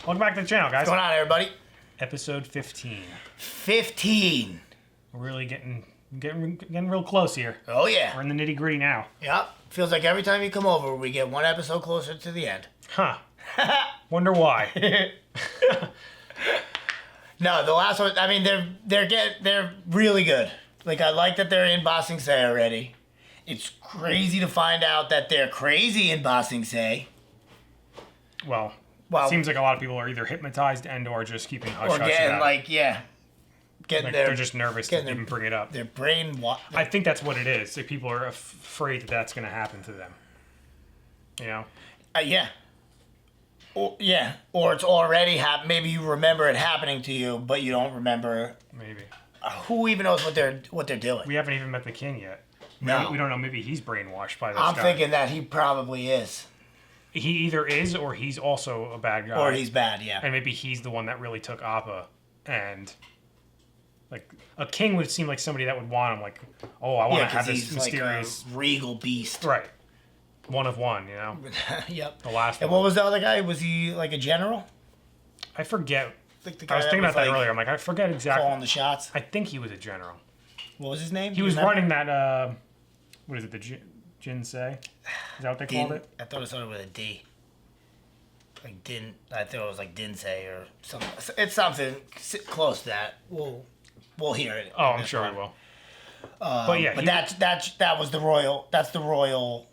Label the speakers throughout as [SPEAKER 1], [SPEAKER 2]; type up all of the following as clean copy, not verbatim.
[SPEAKER 1] Welcome back to the channel, guys.
[SPEAKER 2] What's going on, everybody?
[SPEAKER 1] Episode 15.
[SPEAKER 2] 15.
[SPEAKER 1] We're really getting real close here.
[SPEAKER 2] Oh, yeah.
[SPEAKER 1] We're in the nitty gritty now.
[SPEAKER 2] Yep. Feels like every time you come over, we get one episode closer to the end.
[SPEAKER 1] Huh. Wonder why.
[SPEAKER 2] No, the last one, I mean, they're really good. Like, I like that they're in Ba Sing Se already. It's crazy to find out that they're crazy in Ba Sing Se.
[SPEAKER 1] Well, it seems like a lot of people are either hypnotized and or just keeping hush-hush
[SPEAKER 2] Or getting,
[SPEAKER 1] about it.
[SPEAKER 2] Getting
[SPEAKER 1] they're just nervous to even bring it up.
[SPEAKER 2] Their brain...
[SPEAKER 1] I think that's what it is. Like, people are afraid that that's going to happen to them. You know?
[SPEAKER 2] Yeah. Or it's already happened. Maybe you remember it happening to you, but you don't remember...
[SPEAKER 1] Maybe.
[SPEAKER 2] Who even knows what they're doing?
[SPEAKER 1] We haven't even met the king yet.
[SPEAKER 2] No.
[SPEAKER 1] We don't know. Maybe he's brainwashed by this
[SPEAKER 2] I'm
[SPEAKER 1] guy.
[SPEAKER 2] thinking that he probably is.
[SPEAKER 1] He either is or he's also a bad guy.
[SPEAKER 2] Or he's bad, yeah.
[SPEAKER 1] And maybe he's the one that really took Appa. And, like, a king would seem like somebody that would want him, like, oh, I want to have this mysterious...
[SPEAKER 2] like a regal beast.
[SPEAKER 1] Right. One of one, you know?
[SPEAKER 2] Yep.
[SPEAKER 1] The last
[SPEAKER 2] and
[SPEAKER 1] one.
[SPEAKER 2] what was the other guy? Was he, like, a general?
[SPEAKER 1] I forget.
[SPEAKER 2] Like the guy
[SPEAKER 1] I was thinking about that
[SPEAKER 2] like,
[SPEAKER 1] earlier. I'm like, I forget exactly.
[SPEAKER 2] Calling the shots?
[SPEAKER 1] I think he was a general.
[SPEAKER 2] What was his name?
[SPEAKER 1] He was running that, what is it, the Jinsei? Is that what they called it?
[SPEAKER 2] I thought it started with a D. Like I thought it was like Dinsei or something. It's something close to that. We'll hear it.
[SPEAKER 1] Oh, I'm sure we will. But yeah,
[SPEAKER 2] that was the royal. That's the royal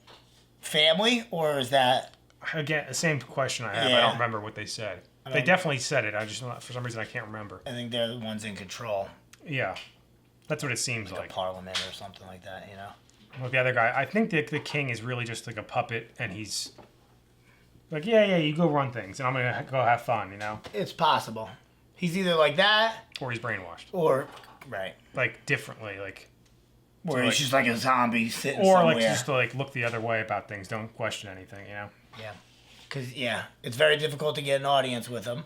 [SPEAKER 2] family, or is that
[SPEAKER 1] again the same question I have?
[SPEAKER 2] Yeah.
[SPEAKER 1] I don't remember what they said. They definitely said it. I just for some reason I can't remember.
[SPEAKER 2] I think they're the ones in control.
[SPEAKER 1] Yeah, that's what it seems
[SPEAKER 2] like a parliament or something like that. You know.
[SPEAKER 1] Well, the other guy, I think the king is really just like a puppet, and he's like, yeah, you go run things, and I'm gonna go have fun, you know.
[SPEAKER 2] It's possible. He's either like that,
[SPEAKER 1] or he's brainwashed,
[SPEAKER 2] or right,
[SPEAKER 1] like differently, like.
[SPEAKER 2] Or he's just like a zombie sitting
[SPEAKER 1] or
[SPEAKER 2] somewhere.
[SPEAKER 1] Like just to like look the other way about things, don't question anything, you know.
[SPEAKER 2] Yeah, because it's very difficult to get an audience with him.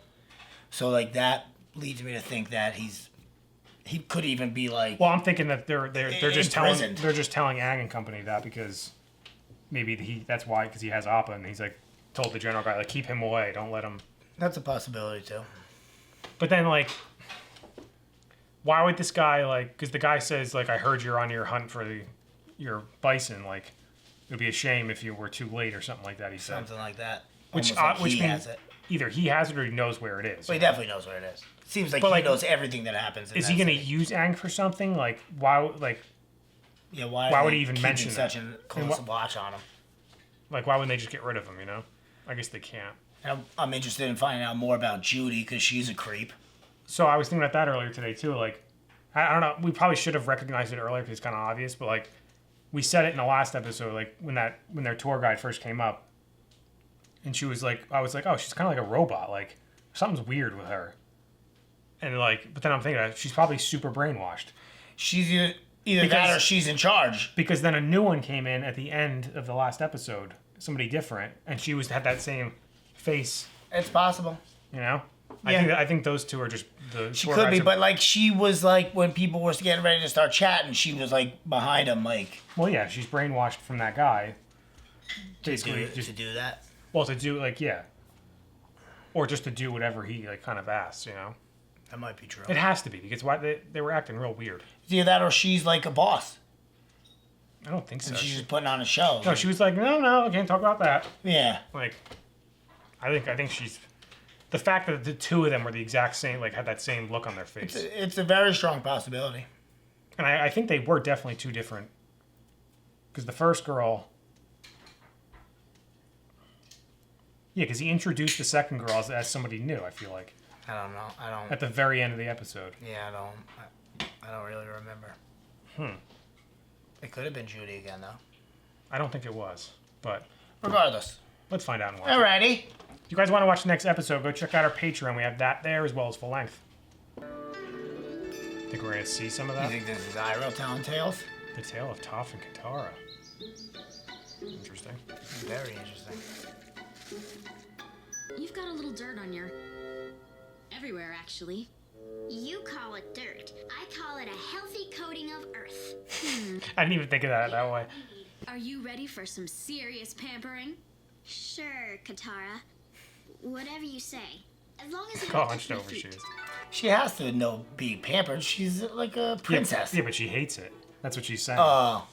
[SPEAKER 2] So like that leads me to think that he could even be like.
[SPEAKER 1] Well, I'm thinking that they're just telling Aang and company that because maybe that's why, because he has Appa and he's like told the general guy like keep him away, don't let him.
[SPEAKER 2] That's a possibility too.
[SPEAKER 1] But then like, why would this guy like? Because the guy says like I heard you're on your hunt for your bison. Like it would be a shame if you were too late or something like that. He said
[SPEAKER 2] something like that.
[SPEAKER 1] Which means has it. Either he has it or he knows where it is.
[SPEAKER 2] Well, he definitely knows where it is. Seems like he knows everything that happens.
[SPEAKER 1] Is he going to use Aang for something? Like why? Like why would he even mention
[SPEAKER 2] such a close watch on him?
[SPEAKER 1] Like why wouldn't they just get rid of him? You know, I guess they can't.
[SPEAKER 2] And I'm interested in finding out more about Judy because she's a creep.
[SPEAKER 1] So I was thinking about that earlier today too. Like I don't know. We probably should have recognized it earlier because it's kind of obvious. But like we said it in the last episode. Like when their tour guide first came up. And she was like, I was like, oh, she's kind of like a robot. Like, something's weird with her. And like, but then I'm thinking, she's probably super brainwashed.
[SPEAKER 2] She's either that or she's in charge.
[SPEAKER 1] Because then a new one came in at the end of the last episode, somebody different, and she had that same face.
[SPEAKER 2] It's possible.
[SPEAKER 1] You know? Yeah. I think those two are just the.
[SPEAKER 2] She could be, but like she was like when people were getting ready to start chatting, she was like behind him, like.
[SPEAKER 1] Well, yeah, she's brainwashed from that guy.
[SPEAKER 2] Basically, to do that.
[SPEAKER 1] Well, to do, like, yeah. Or just to do whatever he, like, kind of asks, you know?
[SPEAKER 2] That might be true.
[SPEAKER 1] It has to be, because why they were acting real weird.
[SPEAKER 2] It's either that or she's, like, a boss.
[SPEAKER 1] I don't think so.
[SPEAKER 2] And she's just putting on a show.
[SPEAKER 1] No, she was like, no, I can't talk about that.
[SPEAKER 2] Yeah.
[SPEAKER 1] Like, I think she's... The fact that the two of them were the exact same, like, had that same look on their face.
[SPEAKER 2] It's a very strong possibility.
[SPEAKER 1] And I think they were definitely two different. Because the first girl... Yeah, because he introduced the second girl as somebody new, I feel like.
[SPEAKER 2] I don't know.
[SPEAKER 1] At the very end of the episode.
[SPEAKER 2] Yeah, I don't really remember. It could have been Judy again, though.
[SPEAKER 1] I don't think it was, but...
[SPEAKER 2] Regardless.
[SPEAKER 1] Let's find out and watch
[SPEAKER 2] Alrighty.
[SPEAKER 1] If you guys want to watch the next episode, go check out our Patreon. We have that there as well as full length. Think we're going to see some of that?
[SPEAKER 2] You think this is Iroh telling tales?
[SPEAKER 1] The tale of Toph and Katara. Interesting.
[SPEAKER 2] Very interesting.
[SPEAKER 3] You've got a little dirt on your... everywhere, actually.
[SPEAKER 4] You call it dirt. I call it a healthy coating of earth.
[SPEAKER 1] I didn't even think of that way.
[SPEAKER 3] Are you ready for some serious pampering?
[SPEAKER 4] Sure, Katara. Whatever you say. As long as you
[SPEAKER 1] How
[SPEAKER 4] don't
[SPEAKER 1] hunched
[SPEAKER 4] touch my
[SPEAKER 1] over she
[SPEAKER 4] feet.
[SPEAKER 1] is.
[SPEAKER 2] She has to know be pampered. She's like a princess.
[SPEAKER 1] Yeah, but she hates it. That's what she's saying.
[SPEAKER 2] Oh.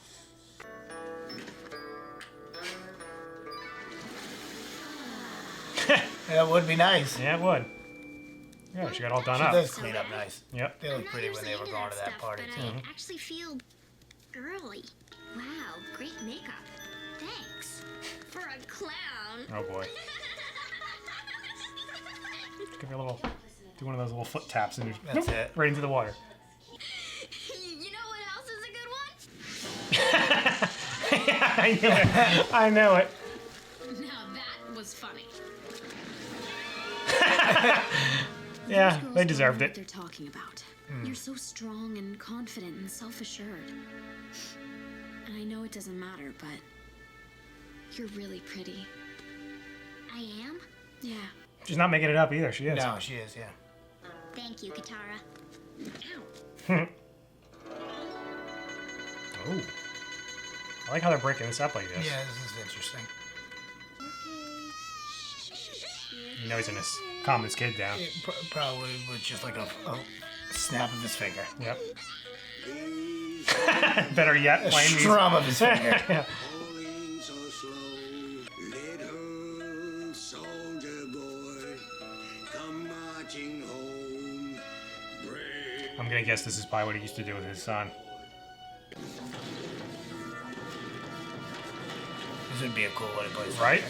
[SPEAKER 2] That would be nice.
[SPEAKER 1] Yeah, it would. Yeah, she got all done
[SPEAKER 2] She
[SPEAKER 1] up.
[SPEAKER 2] does clean up nice.
[SPEAKER 1] Yep.
[SPEAKER 2] They
[SPEAKER 4] I'm
[SPEAKER 2] look
[SPEAKER 4] not
[SPEAKER 2] pretty when
[SPEAKER 4] usually
[SPEAKER 2] they were
[SPEAKER 4] into
[SPEAKER 2] going to that
[SPEAKER 4] stuff,
[SPEAKER 2] party
[SPEAKER 4] but
[SPEAKER 2] too.
[SPEAKER 4] I actually feel girly. Wow, great makeup. Thanks. For a clown.
[SPEAKER 1] Oh boy. Give me a little. Do one of those little foot taps and
[SPEAKER 2] That's it.
[SPEAKER 1] right into the water.
[SPEAKER 4] You know what else is a good one?
[SPEAKER 1] Yeah, I knew it. I knew it.
[SPEAKER 3] Now that was funny.
[SPEAKER 1] Yeah,
[SPEAKER 3] Girls
[SPEAKER 1] they
[SPEAKER 3] don't
[SPEAKER 1] deserved
[SPEAKER 3] know
[SPEAKER 1] it.
[SPEAKER 3] what they're talking about. You're so strong and confident and self-assured. And I know it doesn't matter, but you're really pretty.
[SPEAKER 4] I am?
[SPEAKER 3] Yeah.
[SPEAKER 1] She's not making it up either. She is.
[SPEAKER 2] No, she is, yeah.
[SPEAKER 4] Thank you, Katara.
[SPEAKER 1] Oh. I like how they're breaking this up like this.
[SPEAKER 2] Yeah, this is interesting.
[SPEAKER 1] You know he's gonna calm his kid down.
[SPEAKER 2] Probably with just like a snap of his finger.
[SPEAKER 1] Yep. Better yet,
[SPEAKER 2] A
[SPEAKER 1] playing music.
[SPEAKER 2] strum of his finger.
[SPEAKER 1] Yeah.
[SPEAKER 5] Falling so slow, little soldier boy, come marching home. Brave.
[SPEAKER 1] I'm gonna guess this is probably what he used to do with his son.
[SPEAKER 2] This would be a cool way to play.
[SPEAKER 1] Right?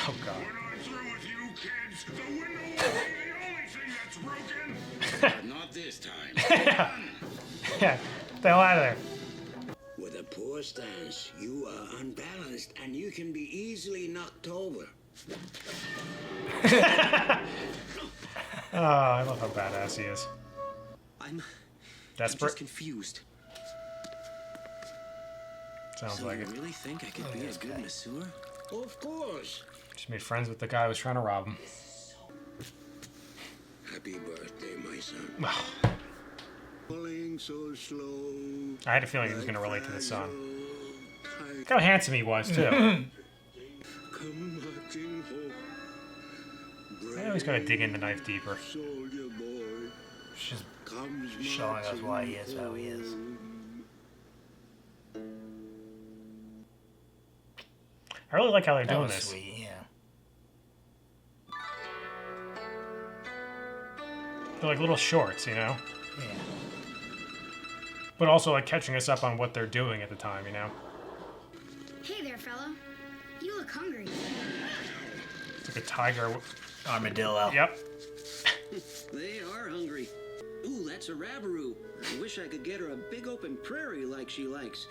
[SPEAKER 1] Oh god.
[SPEAKER 5] When I'm through with you kids, the window will be the only thing that's broken. Not this time.
[SPEAKER 1] Yeah. Get the hell out of there.
[SPEAKER 5] With a poor stance, you are unbalanced and you can be easily knocked over.
[SPEAKER 1] Oh, I love how badass he is.
[SPEAKER 6] I'm
[SPEAKER 1] Desperate?
[SPEAKER 6] just confused.
[SPEAKER 1] Sounds
[SPEAKER 6] So
[SPEAKER 1] like
[SPEAKER 6] you
[SPEAKER 1] it.
[SPEAKER 6] really think I could be a good masseur?
[SPEAKER 5] Of course.
[SPEAKER 1] Just made friends with the guy who was trying to rob him.
[SPEAKER 5] Happy birthday, my son.
[SPEAKER 1] Oh,
[SPEAKER 5] Falling so slow.
[SPEAKER 1] I had a feeling he was gonna relate to the son.
[SPEAKER 5] Fragile,
[SPEAKER 1] Look how handsome he was, too.
[SPEAKER 5] come marching home.
[SPEAKER 1] I always gotta dig in the knife deeper.
[SPEAKER 5] Soldier boy
[SPEAKER 2] She's
[SPEAKER 5] comes
[SPEAKER 2] showing us
[SPEAKER 5] marching
[SPEAKER 2] why he is how he is.
[SPEAKER 5] home.
[SPEAKER 1] I really like how they're
[SPEAKER 2] That
[SPEAKER 1] doing
[SPEAKER 2] was
[SPEAKER 1] this.
[SPEAKER 2] sweet, yeah.
[SPEAKER 1] They're like little shorts, you know?
[SPEAKER 2] Yeah.
[SPEAKER 1] But also like catching us up on what they're doing at the time, you know?
[SPEAKER 4] Hey there, fellow. You look hungry.
[SPEAKER 1] It's like a tiger.
[SPEAKER 2] Armadillo.
[SPEAKER 1] Yep.
[SPEAKER 6] They are hungry. Ooh, that's a rabaroo. I wish I could get her a big open prairie like she likes.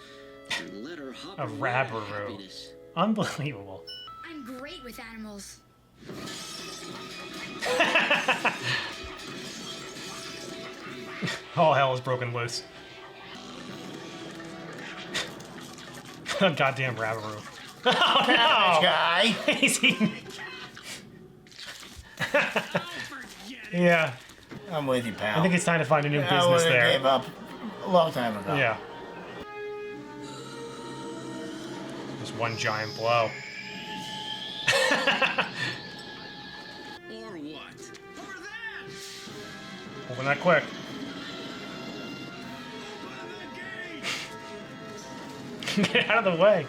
[SPEAKER 6] And let her hop
[SPEAKER 1] A
[SPEAKER 6] away to
[SPEAKER 1] rabaroo.
[SPEAKER 6] happiness.
[SPEAKER 1] Unbelievable.
[SPEAKER 4] I'm great with animals.
[SPEAKER 1] All hell is broken loose. Goddamn Rabaroo. Oh no!
[SPEAKER 2] Guy.
[SPEAKER 1] He's eating. Yeah,
[SPEAKER 2] I'm with you, pal.
[SPEAKER 1] I think it's time to find a new
[SPEAKER 2] I
[SPEAKER 1] business
[SPEAKER 2] would've
[SPEAKER 1] there.
[SPEAKER 2] gave up a long time ago.
[SPEAKER 1] Yeah. Just one giant blow.
[SPEAKER 6] Or what? Or that!
[SPEAKER 1] Open that quick. Get out of the way.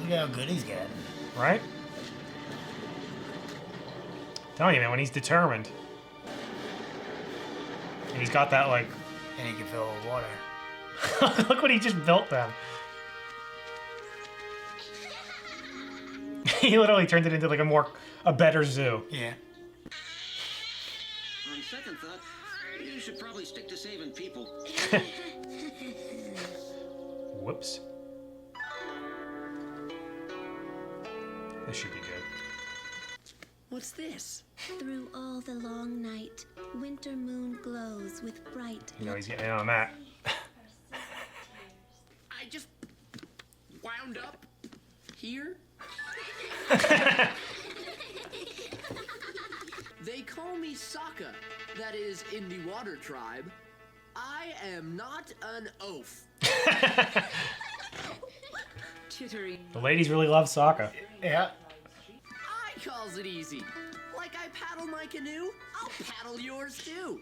[SPEAKER 2] Look how good he's getting.
[SPEAKER 1] Right? Telling you, man, when he's determined. And he's got that, like...
[SPEAKER 2] And he can fill it with water.
[SPEAKER 1] Look what he just built them. He literally turned it into, like, a better zoo.
[SPEAKER 2] Yeah.
[SPEAKER 6] On second thought, you should probably stick to saving people.
[SPEAKER 1] Whoops. This should be good.
[SPEAKER 7] What's this? Through all the long night, winter moon glows with bright.
[SPEAKER 1] You know he's getting in on that.
[SPEAKER 6] I just wound up here. They call me Sokka, that is in the water tribe. I am not an oaf.
[SPEAKER 3] Chittering.
[SPEAKER 1] The ladies really love Sokka.
[SPEAKER 2] Yeah.
[SPEAKER 8] calls it easy. Like I paddle my canoe, I'll paddle yours too.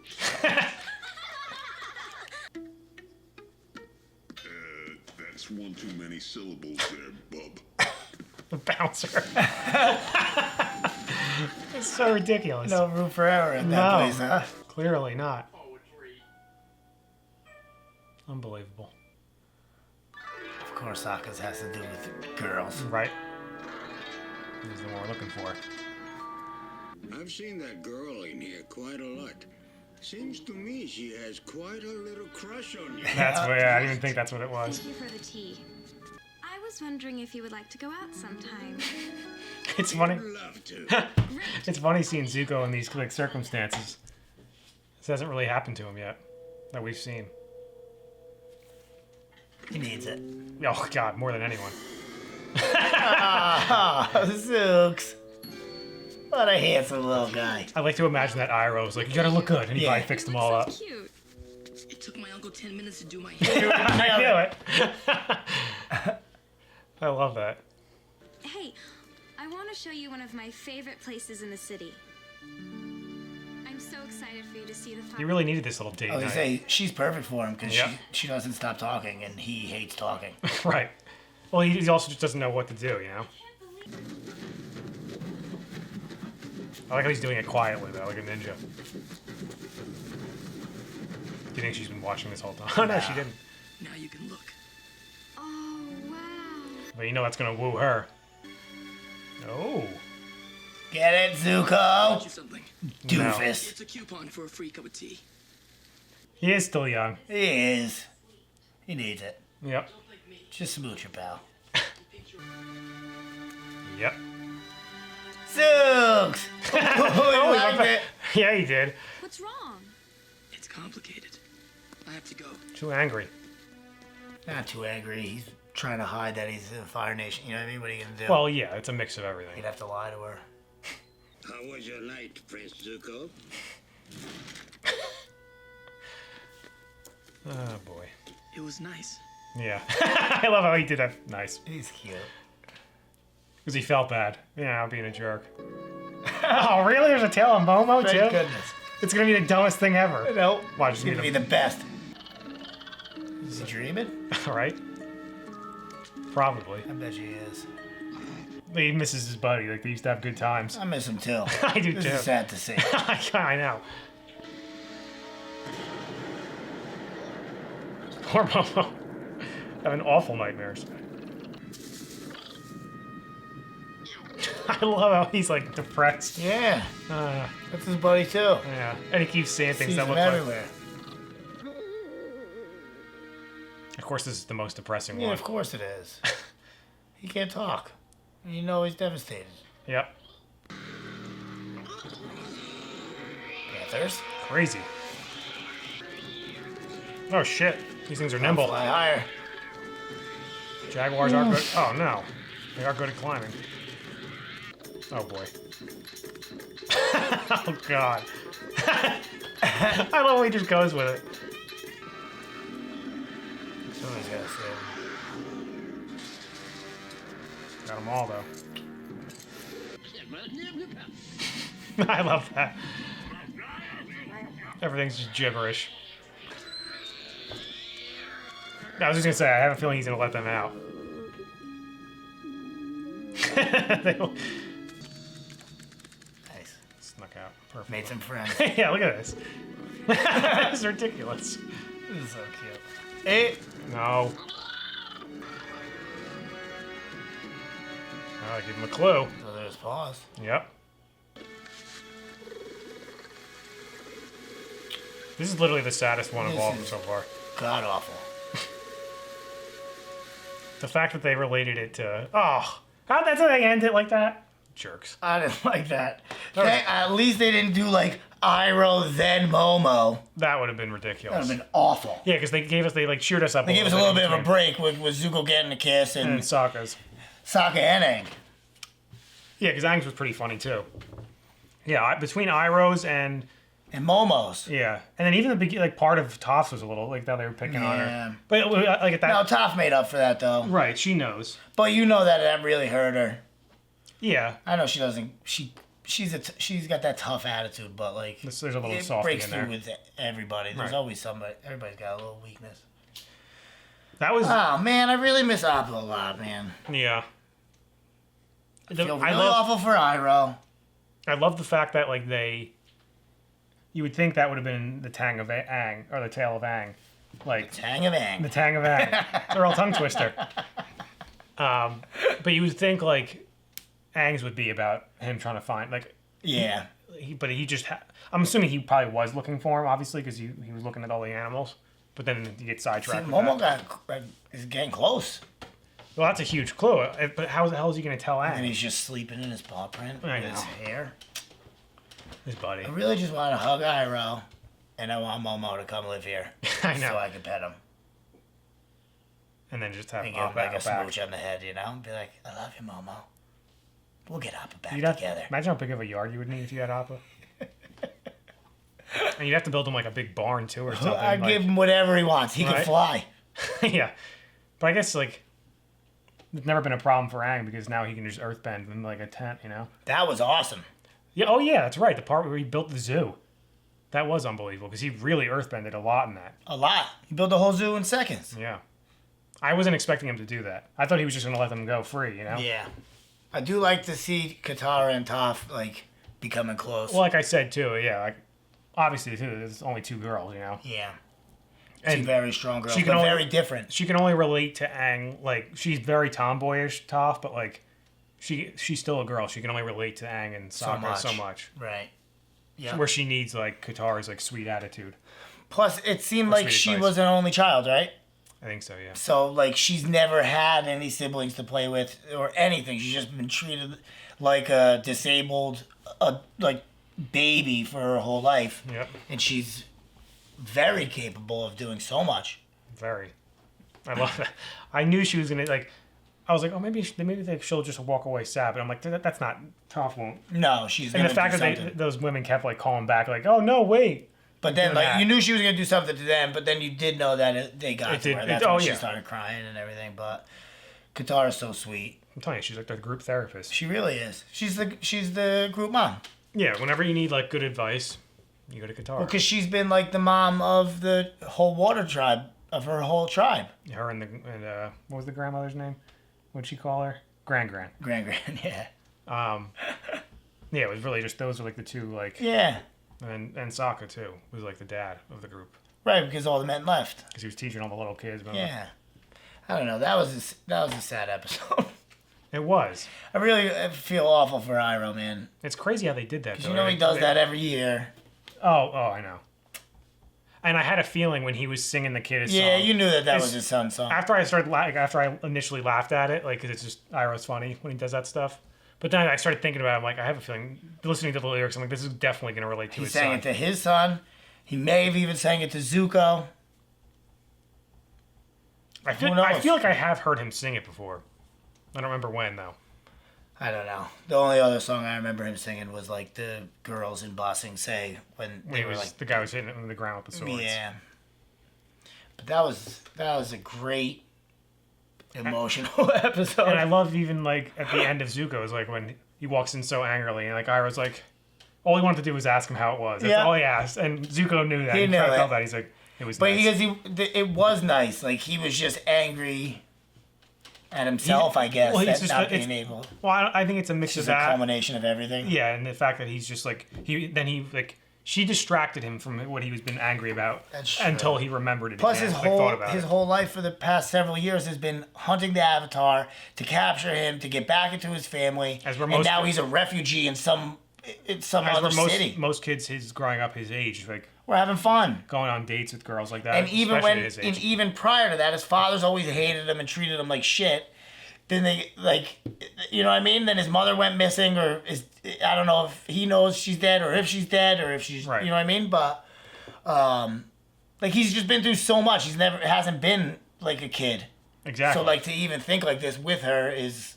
[SPEAKER 5] That's one too many syllables there, bub.
[SPEAKER 1] The bouncer. It's so ridiculous.
[SPEAKER 2] No room for error in that place, huh?
[SPEAKER 1] Clearly not. Unbelievable.
[SPEAKER 2] Of course, Sokka's has to do with girls.
[SPEAKER 1] Right. He's the one we're looking for.
[SPEAKER 5] I've seen that girl in here quite a lot. Seems to me she has quite a little crush on you.
[SPEAKER 1] That's what, yeah, I didn't even think that's what it was.
[SPEAKER 3] Thank you for the tea. I was wondering if you would like to go out sometime.
[SPEAKER 1] It's funny.
[SPEAKER 5] Love to.
[SPEAKER 1] It's funny seeing Zuko in these like circumstances. This hasn't really happened to him yet, that we've seen.
[SPEAKER 2] He needs it.
[SPEAKER 1] Oh God, more than anyone.
[SPEAKER 2] Zooks. What a handsome little guy.
[SPEAKER 1] I like to imagine that Iroh was like, "You gotta look good," and he probably fixed them all up.
[SPEAKER 3] Cute.
[SPEAKER 8] It took my uncle 10 minutes to do my hair.
[SPEAKER 1] I knew it. I love that.
[SPEAKER 3] Hey, I want to show you one of my favorite places in the city. I'm so excited for you to see the fire.
[SPEAKER 1] You really needed this little date
[SPEAKER 2] I was
[SPEAKER 1] night.
[SPEAKER 2] gonna say, she's perfect for him because
[SPEAKER 1] Yep.
[SPEAKER 2] she doesn't stop talking and he hates talking.
[SPEAKER 1] Right. Well, he also just doesn't know what to do, you know? I like how he's doing it quietly, though, like a ninja. Do you think she's been watching this whole time? Oh, no, she didn't.
[SPEAKER 8] Now you can look.
[SPEAKER 3] Oh, wow.
[SPEAKER 1] But you know that's gonna woo her. Oh.
[SPEAKER 2] Get it,
[SPEAKER 8] Got
[SPEAKER 2] Zuko?
[SPEAKER 8] you something.
[SPEAKER 2] Doofus.
[SPEAKER 8] It's a coupon for a free cup of tea.
[SPEAKER 1] He is still young.
[SPEAKER 2] He is. He needs it.
[SPEAKER 1] Yep.
[SPEAKER 2] Just smooch your pal.
[SPEAKER 1] Yep.
[SPEAKER 2] Zooks!
[SPEAKER 1] Oh,
[SPEAKER 2] He liked it.
[SPEAKER 1] Yeah, he did.
[SPEAKER 3] What's wrong?
[SPEAKER 8] It's complicated. I have to go.
[SPEAKER 1] Too angry.
[SPEAKER 2] Not too angry. He's trying to hide that he's in the Fire Nation. You know what I mean? What are you gonna do?
[SPEAKER 1] Well, yeah, it's a mix of everything.
[SPEAKER 2] He'd have to lie to her.
[SPEAKER 5] How was your night, Prince Zuko?
[SPEAKER 1] Oh, boy.
[SPEAKER 8] It was nice.
[SPEAKER 1] Yeah. I love how he did that. Nice.
[SPEAKER 2] He's cute.
[SPEAKER 1] Because he felt bad. Yeah, being a jerk. Oh, really? There's a tail on Momo,
[SPEAKER 2] Thank
[SPEAKER 1] too?
[SPEAKER 2] goodness.
[SPEAKER 1] It's going to be the dumbest thing ever.
[SPEAKER 2] Nope.
[SPEAKER 1] Watch,
[SPEAKER 2] He's
[SPEAKER 1] it's
[SPEAKER 2] gonna be the best. Is he dreaming?
[SPEAKER 1] Right? Probably.
[SPEAKER 2] I bet she is.
[SPEAKER 1] He misses his buddy. Like, they used to have good times.
[SPEAKER 2] I miss him too.
[SPEAKER 1] I do,
[SPEAKER 2] This
[SPEAKER 1] too.
[SPEAKER 2] is sad to see.
[SPEAKER 1] I know. Poor Momo. Having awful nightmares. I love how he's, like, depressed.
[SPEAKER 2] Yeah. That's his buddy too.
[SPEAKER 1] Yeah. And he keeps saying things
[SPEAKER 2] Sees
[SPEAKER 1] that
[SPEAKER 2] him
[SPEAKER 1] look like...
[SPEAKER 2] everywhere.
[SPEAKER 1] Of course, this is the most depressing
[SPEAKER 2] Yeah,
[SPEAKER 1] one.
[SPEAKER 2] of course it is. He can't talk. And you know he's devastated.
[SPEAKER 1] Yep.
[SPEAKER 2] Panthers.
[SPEAKER 1] Crazy. Oh, shit. These things are nimble.
[SPEAKER 2] Fly higher.
[SPEAKER 1] Jaguars are good. Oh, no. They are good at climbing. Oh, boy. Oh, God. I love how he just goes with it.
[SPEAKER 2] Somebody's gotta save him.
[SPEAKER 1] Got them all, though. I love that. Everything's just gibberish. I was just gonna say, I have a feeling he's gonna let them out.
[SPEAKER 2] Nice.
[SPEAKER 1] Snuck out. Perfect.
[SPEAKER 2] Made some friends.
[SPEAKER 1] Yeah, look at this. This is ridiculous.
[SPEAKER 2] This is so cute. Hey.
[SPEAKER 1] No. I'll give him a clue.
[SPEAKER 2] So there's pause.
[SPEAKER 1] Yep. This is literally the saddest one of
[SPEAKER 2] This
[SPEAKER 1] all of them
[SPEAKER 2] is-
[SPEAKER 1] so far.
[SPEAKER 2] God awful.
[SPEAKER 1] The fact that they related it to... Oh! That's how they end it like that? Jerks.
[SPEAKER 2] I didn't like that.
[SPEAKER 1] That was-
[SPEAKER 2] At least they didn't do like Iroh then Momo.
[SPEAKER 1] That would have been
[SPEAKER 2] That would
[SPEAKER 1] ridiculous.
[SPEAKER 2] have been awful.
[SPEAKER 1] Yeah, because they cheered us up.
[SPEAKER 2] They gave us a little bit of a
[SPEAKER 1] in
[SPEAKER 2] break with Zuko getting a kiss
[SPEAKER 1] between.
[SPEAKER 2] and
[SPEAKER 1] And Sokka's.
[SPEAKER 2] Sokka and Aang.
[SPEAKER 1] Yeah, because Aang's was pretty funny too. Yeah, between Iroh's and
[SPEAKER 2] And Momo's.
[SPEAKER 1] yeah, and then even the like part of Toph's was a little like that they were picking on
[SPEAKER 2] Yeah.
[SPEAKER 1] her. But like at that,
[SPEAKER 2] No, Toph made up for that though.
[SPEAKER 1] right? She knows.
[SPEAKER 2] But you know that really hurt her.
[SPEAKER 1] Yeah.
[SPEAKER 2] I know she doesn't. She's got that tough attitude, but like
[SPEAKER 1] There's a little
[SPEAKER 2] it
[SPEAKER 1] softy
[SPEAKER 2] breaks
[SPEAKER 1] in
[SPEAKER 2] through
[SPEAKER 1] there.
[SPEAKER 2] with everybody. There's
[SPEAKER 1] Right.
[SPEAKER 2] always somebody. Everybody's got a little weakness.
[SPEAKER 1] That was
[SPEAKER 2] Oh man, I really miss Appa a lot, man.
[SPEAKER 1] yeah.
[SPEAKER 2] I feel
[SPEAKER 1] I
[SPEAKER 2] really
[SPEAKER 1] love
[SPEAKER 2] awful for Iroh.
[SPEAKER 1] I love the fact that like you would think that would have been the tang of Aang or the tail of Aang, like
[SPEAKER 2] Tang of Aang.
[SPEAKER 1] the tang of Aang. They're all tongue twister. But you would think like Aang's would be about him trying to find like
[SPEAKER 2] Yeah.
[SPEAKER 1] but he just I'm assuming he probably was looking for him obviously because he was looking at all the animals, but then you get
[SPEAKER 2] See,
[SPEAKER 1] sidetracked. with
[SPEAKER 2] Momo
[SPEAKER 1] that.
[SPEAKER 2] is getting close,
[SPEAKER 1] Well, that's a huge clue. But how the hell is he going to tell
[SPEAKER 2] and
[SPEAKER 1] Aang?
[SPEAKER 2] he's just sleeping in his paw print
[SPEAKER 1] I
[SPEAKER 2] with his
[SPEAKER 1] know.
[SPEAKER 2] hair.
[SPEAKER 1] His buddy.
[SPEAKER 2] I really just want to hug Iroh, and I want Momo to come live here.
[SPEAKER 1] I know.
[SPEAKER 2] So I can pet him
[SPEAKER 1] And then just have
[SPEAKER 2] and give him
[SPEAKER 1] Appa
[SPEAKER 2] like a
[SPEAKER 1] out back.
[SPEAKER 2] smooch on the head, you know, and be like, "I love you, Momo. We'll get Appa back
[SPEAKER 1] You'd have,
[SPEAKER 2] together."
[SPEAKER 1] imagine how big of a yard you would need if you had Appa. And you'd have to build him like a big barn too or something.
[SPEAKER 2] I
[SPEAKER 1] like-
[SPEAKER 2] give him whatever he wants. He can
[SPEAKER 1] Right?
[SPEAKER 2] fly.
[SPEAKER 1] Yeah. But I guess like it's never been a problem for Aang because now he can just earthbend in like a tent, you know?
[SPEAKER 2] That was awesome.
[SPEAKER 1] Yeah, oh yeah, that's right. The part where he built the zoo. That was unbelievable because he really earthbended a lot in that.
[SPEAKER 2] A lot. He built the whole zoo in seconds.
[SPEAKER 1] Yeah. I wasn't expecting him to do that. I thought he was just going to let them go free, you know?
[SPEAKER 2] Yeah. I do like to see Katara and Toph like becoming close.
[SPEAKER 1] Well, like I said too, yeah, like obviously too, there's only two girls, you know?
[SPEAKER 2] Yeah.
[SPEAKER 1] And
[SPEAKER 2] Two very strong girls,
[SPEAKER 1] she
[SPEAKER 2] but
[SPEAKER 1] can only-
[SPEAKER 2] very different.
[SPEAKER 1] she can only relate to Aang, like she's very tomboyish, Toph, but like she's still a girl. She can only relate to Aang and Sokka so much.
[SPEAKER 2] Right. Yeah.
[SPEAKER 1] Where she needs like Katara's like sweet attitude.
[SPEAKER 2] Plus, it seemed
[SPEAKER 1] Or
[SPEAKER 2] like
[SPEAKER 1] sweet
[SPEAKER 2] she
[SPEAKER 1] advice.
[SPEAKER 2] was an only child, right?
[SPEAKER 1] I think so, yeah.
[SPEAKER 2] So, like, she's never had any siblings to play with or anything. She's just been treated like a disabled, like, baby for her whole life.
[SPEAKER 1] Yep.
[SPEAKER 2] And she's very capable of doing so much.
[SPEAKER 1] Very. I love that. I knew she was gonna like. I was like, oh, maybe she'll just walk away sad. But I'm like, that's not Toph won't.
[SPEAKER 2] No, she's
[SPEAKER 1] And
[SPEAKER 2] gonna
[SPEAKER 1] the fact
[SPEAKER 2] do
[SPEAKER 1] that
[SPEAKER 2] something.
[SPEAKER 1] those women kept like calling back, like, oh no, wait.
[SPEAKER 2] But then,
[SPEAKER 1] doing
[SPEAKER 2] like,
[SPEAKER 1] that.
[SPEAKER 2] you knew she was gonna do something to them. But then you did know that they got
[SPEAKER 1] It
[SPEAKER 2] to
[SPEAKER 1] did-
[SPEAKER 2] her.
[SPEAKER 1] it-
[SPEAKER 2] That's
[SPEAKER 1] oh,
[SPEAKER 2] when she
[SPEAKER 1] yeah.
[SPEAKER 2] started crying and everything. But Katara's so sweet.
[SPEAKER 1] I'm telling you, she's like the group therapist.
[SPEAKER 2] She really is. She's the group mom.
[SPEAKER 1] Yeah, whenever you need like good advice, you go to Katara.
[SPEAKER 2] Well, because she's been like the mom of the whole water tribe, of her whole tribe.
[SPEAKER 1] Her and what was the grandmother's name? What'd she call her? Grand.
[SPEAKER 2] Grand, yeah.
[SPEAKER 1] Yeah, it was really just those were like the two like,
[SPEAKER 2] Yeah,
[SPEAKER 1] and Sokka too was like the dad of the group
[SPEAKER 2] right, because all the men left.
[SPEAKER 1] because he was teaching all the little kids. But
[SPEAKER 2] Yeah. I don't know. That was a sad episode.
[SPEAKER 1] it was.
[SPEAKER 2] I really feel awful for Iroh, man.
[SPEAKER 1] It's crazy how they did that.
[SPEAKER 2] Because
[SPEAKER 1] Though,
[SPEAKER 2] you know he
[SPEAKER 1] right?
[SPEAKER 2] does that every year.
[SPEAKER 1] Oh, I know. And I had a feeling when he was singing the kid a song.
[SPEAKER 2] Yeah, you knew that
[SPEAKER 1] It's-
[SPEAKER 2] was his son's song.
[SPEAKER 1] After I initially laughed at it, like, 'cause it's just Iroh's funny when he does that stuff. But then I started thinking about it. I'm like, I have a feeling, listening to the lyrics, I'm like, this is definitely going to relate to
[SPEAKER 2] He
[SPEAKER 1] his
[SPEAKER 2] sang
[SPEAKER 1] son.
[SPEAKER 2] it to his son. He may have even sang it to Zuko.
[SPEAKER 1] I
[SPEAKER 2] who knows?
[SPEAKER 1] feel like I have heard him sing it before. I don't remember when, though.
[SPEAKER 2] I don't know. The only other song I remember him singing was like the girls in Ba Sing Se when
[SPEAKER 1] When
[SPEAKER 2] they
[SPEAKER 1] he
[SPEAKER 2] were
[SPEAKER 1] was,
[SPEAKER 2] like,
[SPEAKER 1] the guy was hitting it on the ground with the swords.
[SPEAKER 2] yeah. But that was a great emotional episode.
[SPEAKER 1] And I love even, like, at the end of Zuko, is like when he walks in so angrily, and, like, Iroh's like, all he wanted to do was ask him how it was. That's
[SPEAKER 2] Yeah.
[SPEAKER 1] all he asked. And Zuko knew that.
[SPEAKER 2] He
[SPEAKER 1] He
[SPEAKER 2] knew
[SPEAKER 1] kinda
[SPEAKER 2] it.
[SPEAKER 1] felt that. He's like, it was
[SPEAKER 2] But
[SPEAKER 1] nice.
[SPEAKER 2] because it was nice. Like he was just angry at himself, I guess,
[SPEAKER 1] well, he's
[SPEAKER 2] that
[SPEAKER 1] just-
[SPEAKER 2] not
[SPEAKER 1] it's-
[SPEAKER 2] being able.
[SPEAKER 1] Well, I think it's a mix
[SPEAKER 2] Just
[SPEAKER 1] of
[SPEAKER 2] a
[SPEAKER 1] that.
[SPEAKER 2] culmination of everything.
[SPEAKER 1] Yeah, and the fact that he's just like she distracted him from what he was been angry about
[SPEAKER 2] That's true.
[SPEAKER 1] until he remembered it.
[SPEAKER 2] Plus,
[SPEAKER 1] again,
[SPEAKER 2] his
[SPEAKER 1] like, thought about it.
[SPEAKER 2] whole life for the past several years has been hunting the Avatar to capture him, to get back into his family,
[SPEAKER 1] As we're
[SPEAKER 2] and
[SPEAKER 1] most-
[SPEAKER 2] now he's a refugee in some
[SPEAKER 1] As
[SPEAKER 2] other
[SPEAKER 1] were
[SPEAKER 2] city.
[SPEAKER 1] most kids his growing up his age, like
[SPEAKER 2] We're having fun.
[SPEAKER 1] going on dates with girls like that.
[SPEAKER 2] And even
[SPEAKER 1] especially
[SPEAKER 2] when,
[SPEAKER 1] at his
[SPEAKER 2] and
[SPEAKER 1] age.
[SPEAKER 2] even prior to that, his father's always hated him and treated him like shit. Then they like, you know what I mean? Then his mother went missing, or I don't know if he knows she's dead, or if she's dead, or if she's,
[SPEAKER 1] Right.
[SPEAKER 2] you know what I mean? But, like he's just been through so much. He's hasn't been like a kid.
[SPEAKER 1] Exactly.
[SPEAKER 2] So like to even think like this with her is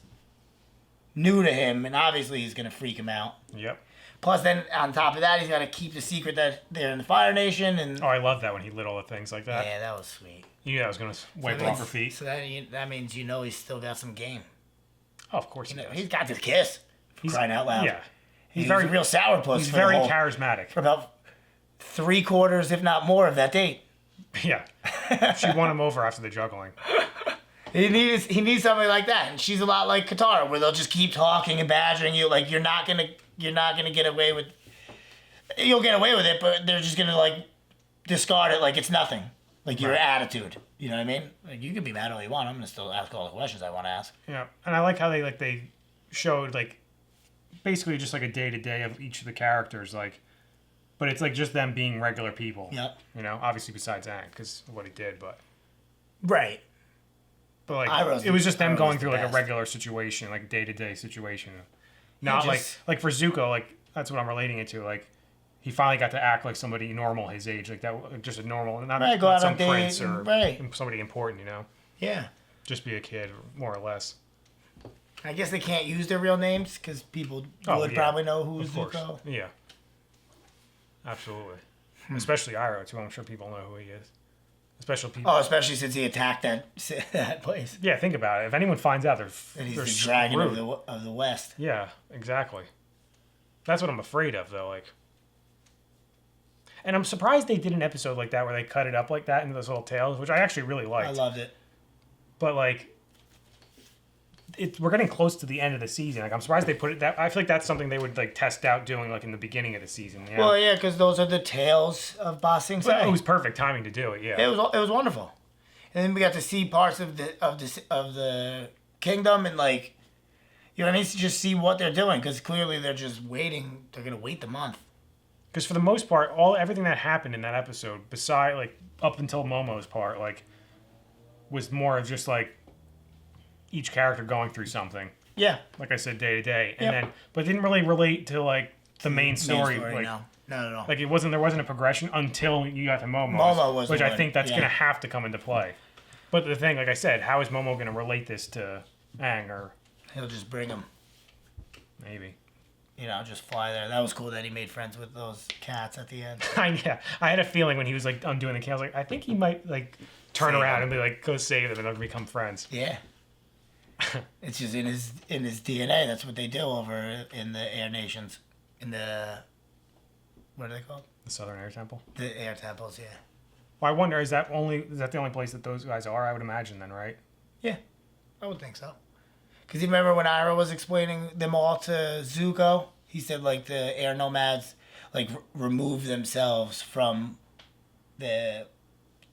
[SPEAKER 2] new to him, and obviously he's gonna freak him out.
[SPEAKER 1] Yep.
[SPEAKER 2] Plus, then on top of that, he's got to keep the secret that they're in the Fire Nation, and
[SPEAKER 1] Oh, I love that when he lit all the things like that.
[SPEAKER 2] yeah, that was sweet.
[SPEAKER 1] You knew that was gonna wipe
[SPEAKER 2] So
[SPEAKER 1] off her feet.
[SPEAKER 2] So that means he's still got some game.
[SPEAKER 1] Oh, of course
[SPEAKER 2] You
[SPEAKER 1] he
[SPEAKER 2] know,
[SPEAKER 1] does.
[SPEAKER 2] he's got this kiss. For crying out loud.
[SPEAKER 1] Yeah.
[SPEAKER 2] He's very a real sourpuss.
[SPEAKER 1] He's very charismatic.
[SPEAKER 2] For about 3/4, if not more, of that date.
[SPEAKER 1] Yeah. She won him over after the juggling.
[SPEAKER 2] He needs somebody like that, and she's a lot like Katara, where they'll just keep talking and badgering you. Like you're not gonna get away with. You'll get away with it, but they're just gonna like discard it like it's nothing. Like your attitude. You know what I mean? Like you can be mad all you want. I'm gonna still ask all the questions I want to ask.
[SPEAKER 1] Yeah, and I like how they showed like basically just like a day-to-day of each of the characters, like, but it's like just them being regular people.
[SPEAKER 2] Yep.
[SPEAKER 1] You know, obviously besides Aang because of what he did, but.
[SPEAKER 2] Right.
[SPEAKER 1] But like
[SPEAKER 2] Iroh's
[SPEAKER 1] it was just them
[SPEAKER 2] Iroh's
[SPEAKER 1] going
[SPEAKER 2] the
[SPEAKER 1] through like
[SPEAKER 2] best.
[SPEAKER 1] a regular situation, like day-to-day situation. Not
[SPEAKER 2] just-
[SPEAKER 1] like for Zuko, like that's what I'm relating it to. Like he finally got to act like somebody normal his age, like that, like just a normal, not,
[SPEAKER 2] Right, go
[SPEAKER 1] not
[SPEAKER 2] out
[SPEAKER 1] some
[SPEAKER 2] on date,
[SPEAKER 1] prince or
[SPEAKER 2] right.
[SPEAKER 1] somebody important, you know.
[SPEAKER 2] Yeah.
[SPEAKER 1] Just be a kid, more or less.
[SPEAKER 2] I guess they can't use their real names because people would probably know who's
[SPEAKER 1] Of course.
[SPEAKER 2] Zuko.
[SPEAKER 1] Yeah. Absolutely. Especially Iroh too. I'm sure people know who he is. Especially people.
[SPEAKER 2] Oh, especially since he attacked that place.
[SPEAKER 1] Yeah, think about it. If anyone finds out,
[SPEAKER 2] And he's
[SPEAKER 1] they're
[SPEAKER 2] the dragon
[SPEAKER 1] screwed.
[SPEAKER 2] of the West.
[SPEAKER 1] Yeah, exactly. That's what I'm afraid of, though. Like, and I'm surprised they did an episode like that where they cut it up like that into those little tales, which I actually really liked.
[SPEAKER 2] I loved it.
[SPEAKER 1] But like, we're getting close to the end of the season. Like, I'm surprised they put it that. I feel like that's something they would like test out doing like in the beginning of the season. You know?
[SPEAKER 2] Well, yeah, because those are the tales of Ba Sing Se.
[SPEAKER 1] Well, it was perfect timing to do it. Yeah.
[SPEAKER 2] It was wonderful, and then we got to see parts of the kingdom and like, you know what I mean, to just see what they're doing because clearly they're just waiting. They're gonna wait the month.
[SPEAKER 1] Because for the most part, everything that happened in that episode, beside like up until Momo's part, like, was more of just like each character going through something.
[SPEAKER 2] Yeah.
[SPEAKER 1] Like I said, day to day, and
[SPEAKER 2] Yep.
[SPEAKER 1] then but it didn't really relate to like the main story. Like,
[SPEAKER 2] no, not at all.
[SPEAKER 1] like there wasn't a progression until you got to Momo.
[SPEAKER 2] Momo was
[SPEAKER 1] which
[SPEAKER 2] the
[SPEAKER 1] I
[SPEAKER 2] one,
[SPEAKER 1] think that's
[SPEAKER 2] yeah.
[SPEAKER 1] gonna have to come into play. But the thing, like I said, how is Momo gonna relate this to Aang or
[SPEAKER 2] He'll just bring them.
[SPEAKER 1] maybe?
[SPEAKER 2] You know, just fly there. That was cool that he made friends with those cats at the end.
[SPEAKER 1] Yeah, I had a feeling when he was like undoing the camera, I was like, I think he might like turn
[SPEAKER 2] Save
[SPEAKER 1] around
[SPEAKER 2] them.
[SPEAKER 1] and be like, go save them, and they'll become friends.
[SPEAKER 2] Yeah. It's just in his DNA. That's what they do over in the Air Nations. In the, what are they called?
[SPEAKER 1] The Southern Air Temple.
[SPEAKER 2] The Air Temples, yeah.
[SPEAKER 1] Well, I wonder, is that the only place that those guys are? I would imagine then, right?
[SPEAKER 2] Yeah, I would think so. Because you remember when Iroh was explaining them all to Zuko, he said like the air nomads like remove themselves from the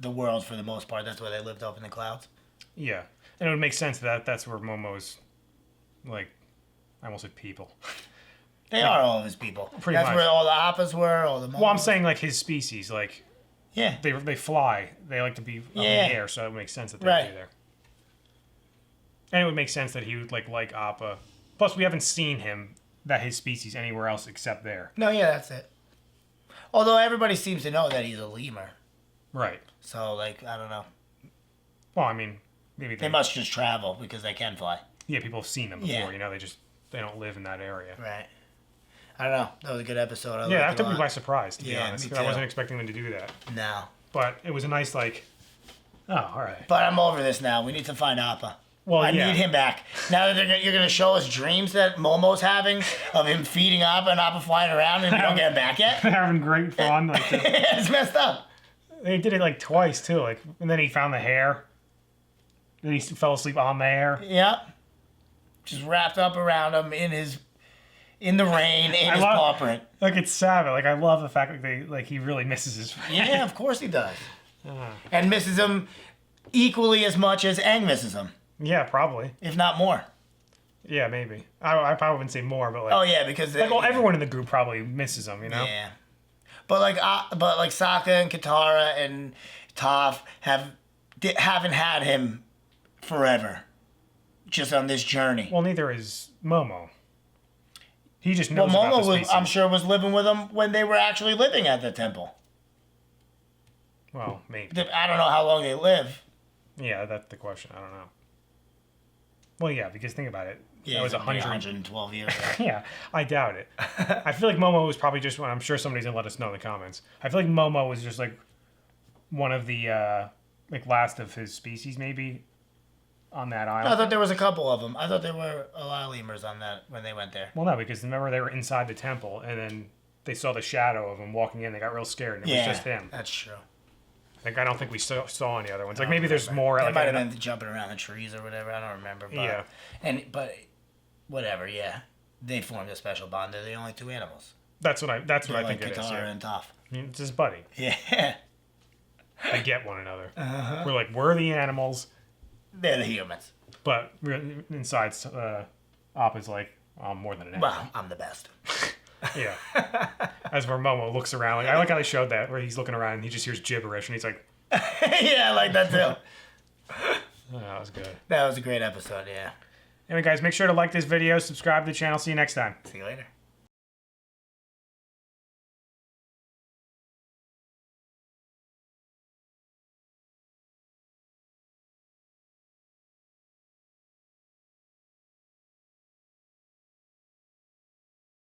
[SPEAKER 2] world for the most part. That's why they lived up in the clouds.
[SPEAKER 1] Yeah, and it would make sense that that's where Momo's, like, I almost said people.
[SPEAKER 2] They are all of his people.
[SPEAKER 1] Pretty
[SPEAKER 2] That's
[SPEAKER 1] much.
[SPEAKER 2] where all the Appas were, all the.
[SPEAKER 1] Well, I'm
[SPEAKER 2] Momos.
[SPEAKER 1] saying like his species, like
[SPEAKER 2] Yeah.
[SPEAKER 1] they fly, they like to be up in the
[SPEAKER 2] Yeah.
[SPEAKER 1] air, so it would make sense that they'd
[SPEAKER 2] Right.
[SPEAKER 1] be there. And it would make sense that he would like Appa. Plus, we haven't seen his species anywhere else except there.
[SPEAKER 2] No, yeah, that's it. Although everybody seems to know that he's a lemur,
[SPEAKER 1] Right.
[SPEAKER 2] so like I don't know.
[SPEAKER 1] Well, I mean, maybe
[SPEAKER 2] They must just travel because they can fly.
[SPEAKER 1] Yeah, people have seen them before.
[SPEAKER 2] Yeah.
[SPEAKER 1] You know, they don't live in that area.
[SPEAKER 2] Right. I don't know. That was a good episode. I
[SPEAKER 1] Yeah,
[SPEAKER 2] liked
[SPEAKER 1] that
[SPEAKER 2] it
[SPEAKER 1] took
[SPEAKER 2] a
[SPEAKER 1] me
[SPEAKER 2] lot.
[SPEAKER 1] by surprise, to be
[SPEAKER 2] Yeah,
[SPEAKER 1] honest.
[SPEAKER 2] me
[SPEAKER 1] 'Cause I
[SPEAKER 2] too.
[SPEAKER 1] wasn't expecting them to do that.
[SPEAKER 2] No.
[SPEAKER 1] But it was a nice, like, oh, all right.
[SPEAKER 2] But I'm over this now. We need to find Appa.
[SPEAKER 1] Well,
[SPEAKER 2] I
[SPEAKER 1] yeah.
[SPEAKER 2] need him back. Now that you're going to show us dreams that Momo's having of him feeding Appa and Appa flying around and we don't get him back yet.
[SPEAKER 1] They're having great fun. Like,
[SPEAKER 2] It's messed up.
[SPEAKER 1] they did it like twice too. Like, and then he found the hair. Then he fell asleep on the hair.
[SPEAKER 2] Yeah. Just wrapped up around him in the rain, in his paw print.
[SPEAKER 1] Like, it's savage. Like, I love the fact that he really misses his.
[SPEAKER 2] Yeah, of course he does. And misses him equally as much as Aang misses him,
[SPEAKER 1] Yeah, probably.
[SPEAKER 2] if not more.
[SPEAKER 1] Yeah, maybe. I probably wouldn't say more, but like.
[SPEAKER 2] Oh yeah, because
[SPEAKER 1] Everyone in the group probably misses him. You know.
[SPEAKER 2] Yeah. But like Sokka and Katara and Toph haven't had him forever, just on this journey.
[SPEAKER 1] Well, neither is Momo. He just
[SPEAKER 2] Well,
[SPEAKER 1] knows about the
[SPEAKER 2] Momo
[SPEAKER 1] species.
[SPEAKER 2] I'm sure was living with him when they were actually living at the temple.
[SPEAKER 1] Well, maybe.
[SPEAKER 2] I don't know how long they live.
[SPEAKER 1] Yeah, that's the question. I don't know. Well, yeah, because think about it.
[SPEAKER 2] Yeah,
[SPEAKER 1] that was
[SPEAKER 2] 112 years.
[SPEAKER 1] Yeah, I doubt it. I feel like Momo was probably just one. I'm sure somebody's gonna let us know in the comments. I feel like Momo was just like one of the like last of his species, maybe. on that
[SPEAKER 2] I
[SPEAKER 1] island.
[SPEAKER 2] thought there was a couple of them. I thought there were a lot of lemurs on that when they went there.
[SPEAKER 1] Well, no, because remember they were inside the temple, and then they saw the shadow of him walking in. They got real scared, and it was just him.
[SPEAKER 2] That's true.
[SPEAKER 1] Like I don't think we saw any other ones. Like maybe there's more.
[SPEAKER 2] They
[SPEAKER 1] Like,
[SPEAKER 2] might have been jumping around the trees or whatever. I don't remember. But, but whatever. Yeah, they formed a special bond. They're the only two animals.
[SPEAKER 1] That's what I think
[SPEAKER 2] Katara
[SPEAKER 1] it is. Yeah.
[SPEAKER 2] and Toph.
[SPEAKER 1] It's his buddy.
[SPEAKER 2] Yeah.
[SPEAKER 1] They get one another. We're like we're the animals,
[SPEAKER 2] They're the humans.
[SPEAKER 1] but inside Appa's like I'm more than an animal.
[SPEAKER 2] Well, I'm the best.
[SPEAKER 1] Yeah. As where Momo looks around, like I like how they showed that where he's looking around and he just hears gibberish and he's like,
[SPEAKER 2] Yeah, I like that too.
[SPEAKER 1] oh, that was good.
[SPEAKER 2] That was a great episode. Yeah.
[SPEAKER 1] Anyway, guys, make sure to like this video, subscribe to the channel. See you next time.
[SPEAKER 2] See you later.